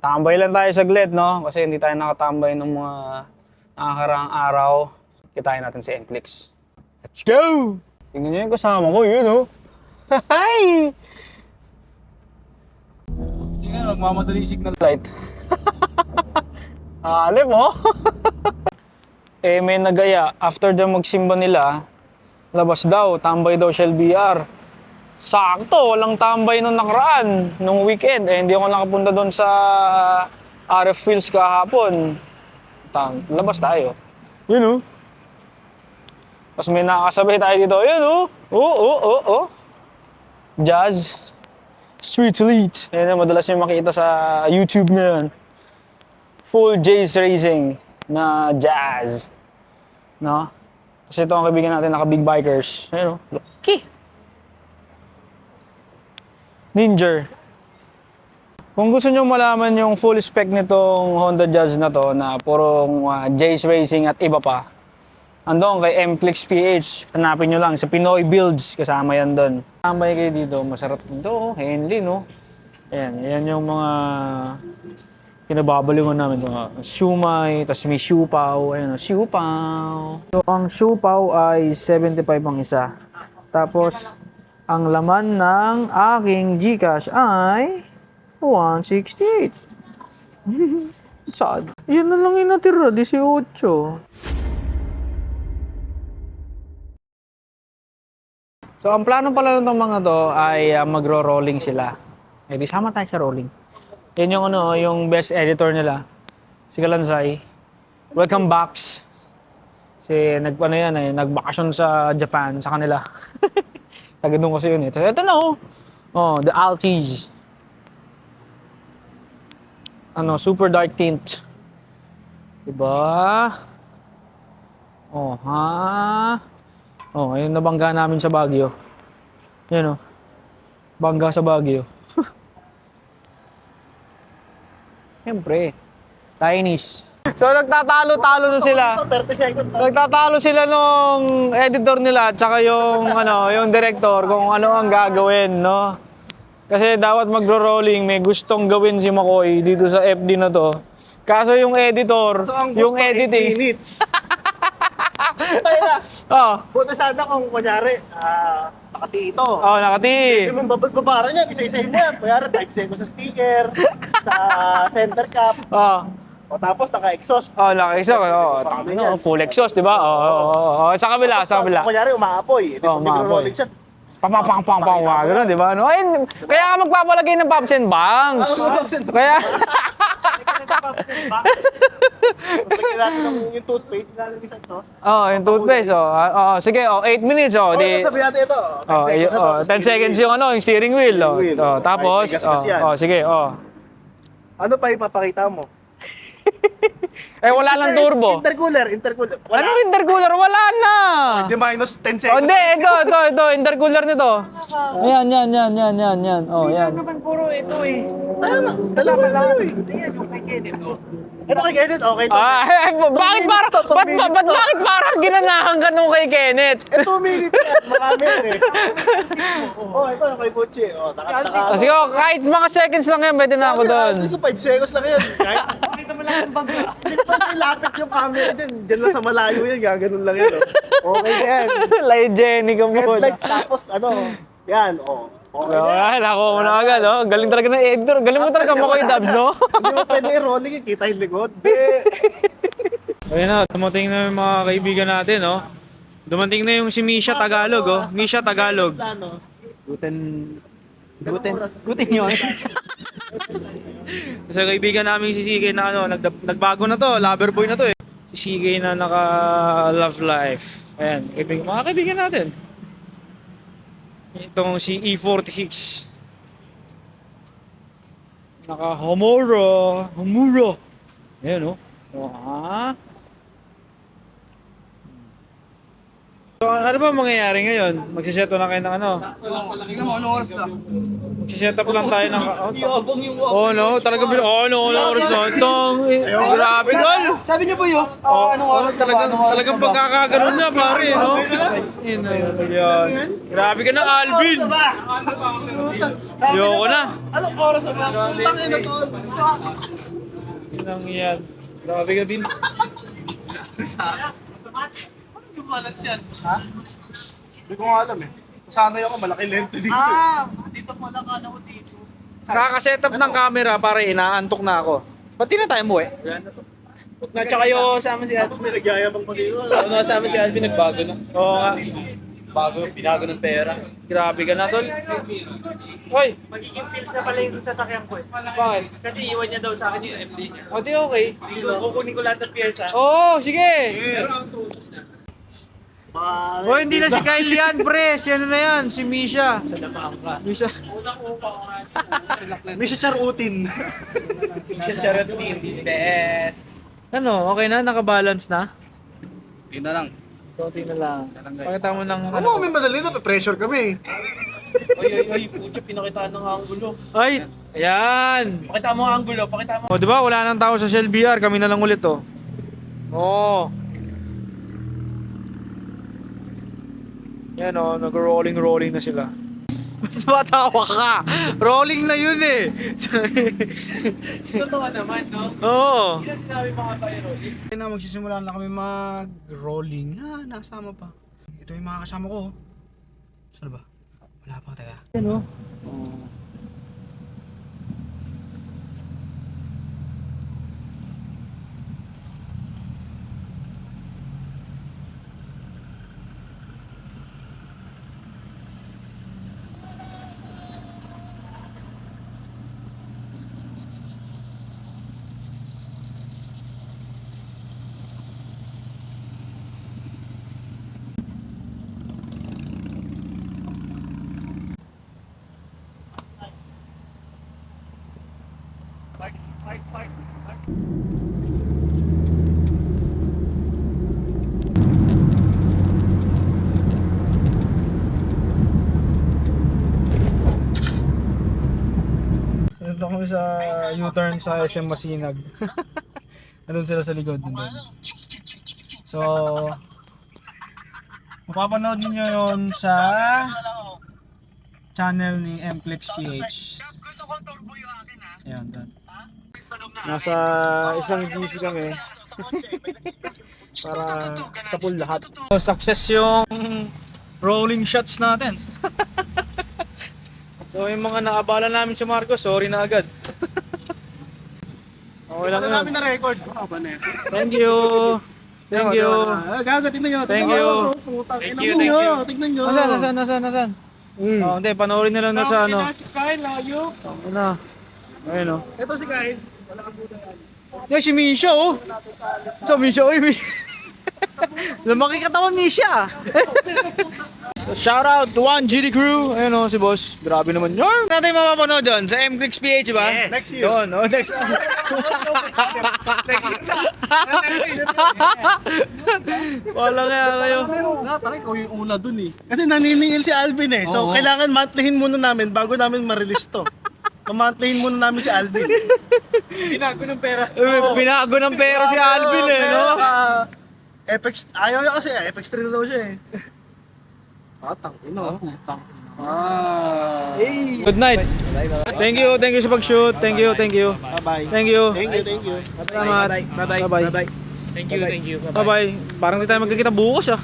Tambay lang tayo saglit, no? Kasi hindi tayo nakatambay ng mga nakakaraang araw. Kitain natin si NCLEX. Let's go! Tingnan niyo yung kasama ko, yun, oh. Hi! Tingnan, nagmamadali signal light. Alip, oh. May nagaya. After the magsimba nila, labas daw, tambay daw Shell BR. Sakto, walang tambay nung nakaraan, nung weekend. Hindi ako nakapunta doon sa RF Fields kahapon. Labas tayo. Yun, oh. Tapos may nakakasabay tayo dito. Yun, oh. Oh. Jazz. Street Elite. Yan, madalas yung makita sa YouTube ngayon. Full J's Racing na Jazz. No? Kasi ito ang kaibigan natin, naka-big bikers. Ayun, oh. Lucky. Ninja. Kung gusto nyo malaman yung full spec nitong Honda Jazz na to, na purong J's Racing at iba pa, andun kay NCLEX PH. Hanapin nyo lang sa Pinoy Builds, kasama yan doon. Tambay kayo dito, masarap dito, Henley, no? Yan yung mga pinababaliwan namin ito. Siumay, tas may siupaw, ayan o, siupaw. So, ang siupaw ay 75 ang isa. Tapos, ang laman ng aking GCash ay 168. Sad. Yan na lang yung natira, 18. So, ang plano pala ng mga to ay magro-rolling sila. Di sama tayo sa rolling. Yan yung yung best editor nila. Si Kalansay. Welcome back. Kasi nagbakasyon sa Japan sa kanila. Taga doon kasi yun eh. So, ito na oh. Oh, the Altis. Super dark tint. Diba? Oh, ha? Oh, ayun nabangga namin sa Baguio. Yan oh. Bangga sa Baguio. Siyempre. Chinese. So nagtatalo-talo na sila. 30 seconds. Nagtatalo sila nung editor nila at saka yung yung director kung ano ang gagawin, no? Kasi dapat magro-rolling, may gustong gawin si McCoy dito sa FD na to. Kaso yung editor, So, ang yung gusto, 8 editing. minutes. Tayo na. Oh, Buta sana kung kunyari, nakati ito. oh, nakati. Hindi mo babara niya, isa-isahin mo yan. Kunyari, 5 seconds sa sticker, sa center cap. Oh. O tapos naka-exhaust. Oh, naka-exhaust. Oh, full exhaust, 'di ba? Oh. Sa kabila, sa kabila. Kunyari, umaapoy. Ito, Oh, umaapoy. rolling shot. Pang, gano'n, di ba? No? Ayun, kaya ka magpapalagay ng pops and banks. Kaya, Lagyan natin yung toothpaste, lalagay sa exhaust. yung toothpaste, sige, 8 minutes, Di, sabi natin ito, 10 seconds yung yung steering wheel, tapos, May gas-gas yan. sige, Ano pa ipapakita mo? wala lang turbo. Intercooler. Wala. Anong intercooler? Wala na! Di minus 10 Oh, seconds. hindi, ito, intercooler nito. Yan. Oh, yan. naman puro ito eh. Dalawa na yun. Ayan, yung kay Kenneth, oh. Ito kay Kenneth, okay to. Bakit bakit parang ginanahan ka nung kay Kenneth? 2 minutes yan, marami yan eh. Ito kay Gucci. Sige, kahit mga seconds lang yan, pwede na ako doon. Hindi ko 5 seconds lang yan. Kahit Pakita mo lang yung bagla. hindi pa nilapit yung camera dyan. Diyan lang sa malayo yan, gaganon lang yan. Okay yan. Lygenic ka muna. Headlights tapos yan, Okay na yan. Ako mo na agad, oh. Galing talaga ng editor. Galing mo talaga McCoy Dubs, no? Hindi mo pwede i-rolling yung kita yung likod. Ayun na, dumating na yung mga kaibigan natin, oh. Dumating na yung si Misha Tagalog, oh. Misha Tagalog. Gutin yun. Kasi kaibigan namin si CK na nagbago na to, lover boy na to eh. Si CK na naka love life. Ayan, mga kaibigan natin. Itong si E46. Naka Homura. Ayan oh. So, ano ba mangyayari ngayon? Magsiseto na kayo ng ano? Tingnan mo, anong oras na? Magsiset up lang tayo ng... Yabang yung Oh no, talaga ba? Oh no, oras na. Tong, grabe tol. Sabi niyo po yun? Anong oras talagang pagkakaganon niya pare, no? Yan. Grabe ka na, Alvin. Yoko na. Anong oras na ba? Putang ina to. Inang yan. Grabe ka din. Yung balance yan. Ha? Hindi ko nga alam eh. Sanay ako, malaki lente dito. Dito pala kala ko dito. Kaka-setup ng camera para inaantok na ako. Ba't di na tayo mo eh? Na tsaka yung sama si Alvin. May nagyayabang pa dito. Ano kasama si Alvin, nagbago na. Oo nga. Binago ng pera. Grabe ka na tol. Hoy, Magiging feels na pala yung sasakyan ko eh. bakit? Kasi iwan niya daw sa akin yung MD niya. O di okay. So, kukunin ko lahat ng pyesa. Oo, sige. Bakit? O hindi na si Kyle yan, pre. Si ano na yan, si Misha. Sa damaan ka. Misha. May siya charutin. Siya charot team. Best. Ano, okay na? Nakabalance na? Hindi na lang. Konti na lang. Pakita mo ng Ano, may madali na, pressure kami. Ay, pucho, pinakitaan ng angulo. Ay, ayan. Pakita mo ang angulo, pakita mo. O, di ba? Wala nang tao sa Shell BR. Kami na lang ulit, oh. Oo. Yan, oh. Nag-rolling na sila. Mas matawa ka. Rolling na yun, eh. Totoo naman, no? Oo. Hindi na sinabi mga pa-rolling. Na magsisimula na kami mag-rolling. Nasama pa. Ito yung mga kasama ko. Saan ba? Wala pa tayo. Ano? Ito kami sa U-turn sa SM Masinag. Nandun sila sa likod. Nandun. So, mapapanood ninyo yon sa channel ni MClicks PH. Ayan, doon. Nasa isang GC kami. Para sa pool lahat. So, success yung rolling shots natin. So yung mga naabala namin si Marcos, sorry na agad. Okay lang Wala yun. namin na record. Baka na Thank you. Thank you. Gaga, tingnan nyo. Thank you. Thank you, thank you. Tingnan nyo. Nasaan? Oh, hindi, panoorin nila na sa ano. Kyle, layo. Ano? Ayun oh. Ito si Kyle. Yan si Misha oh. So Misha, oy Misha. Lumaki katawan Misha. Shout out to 1GD crew. Ayun oh, si boss. Grabe naman yun. Natin mapapanood dyan sa MClicks PH ba? Yes. Next year. Doon, oh, next. Wala kaya kayo. Nakataki ko yung una dun eh. Kasi naniningil si Alvin eh. So, kailangan monthlyhin muna namin bago namin ma-release to. Mamantlihin muna namin si Alvin. Binago ng pera. Pinago ng pera si Alvin eh, no? Apex, ayaw niya kasi Apex 3 na daw siya eh. Tang ino. Good night. Thank you sa pag-shoot. Thank you. Bye-bye. Thank you. Thank you. Salamat. Bye-bye. Bye-bye. Thank you. Bye-bye. Parang di tayo magkikita bukas ah.